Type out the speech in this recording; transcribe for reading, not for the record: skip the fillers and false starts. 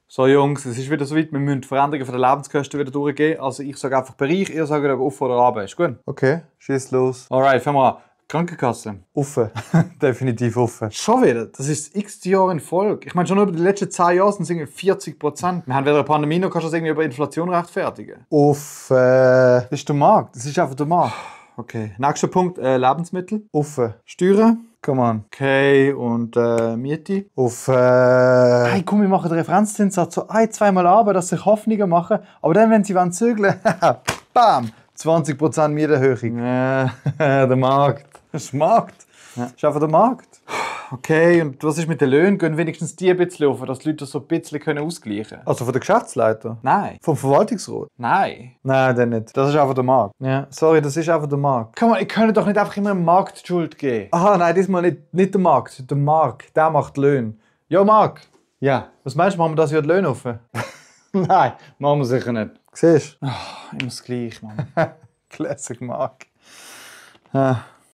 So Jungs, es ist wieder soweit, wir müssen die Veränderungen von der Lebenskosten wieder durchgehen. Also ich sage einfach Bereich, ihr sagt ob auf oder runter. Ist gut? Okay, schieß los. Alright, fangen wir an. Krankenkasse. Offen. Definitiv offen. Schon wieder? Das ist das x Jahr in Folge. Ich meine, schon über die letzten 10 Jahre sind es irgendwie 40%. Wir haben weder eine Pandemie noch kannst du das irgendwie über Inflation rechtfertigen. Offen. Das ist der Markt. Das ist einfach der Markt. Okay. Nächster Punkt, Lebensmittel. Offen. Steuern. Come on. Okay, und Miete. Offen. Hey, komm, wir machen den Referenzzinssatz so 1-2 Mal ab, dass sich Hoffnungen machen. Aber dann, wenn sie zügeln wollen, Bam! 20% Mieterhöhung. der Markt. Das ist der Markt. Ja. Das ist einfach der Markt. Okay, und was ist mit den Löhnen? Gehen wenigstens die ein bisschen auf, dass die Leute das so ein bisschen ausgleichen können? Also von der Geschäftsleiter? Nein. Vom Verwaltungsrat? Nein. Nein, dann nicht. Das ist einfach der Markt. Ja. Sorry, das ist einfach der Markt. Komm mal, ich kann doch nicht einfach immer dem Markt die Schuld geben. Aha, nein, diesmal nicht der Markt. Der Markt, der macht Löhne. Ja, Marc. Ja. Was meinst du, machen wir das Jahr die Löhne offen? Nein, machen wir sicher nicht. Siehst Immer das Gleiche, Mann. du? Classic Marc. Ja.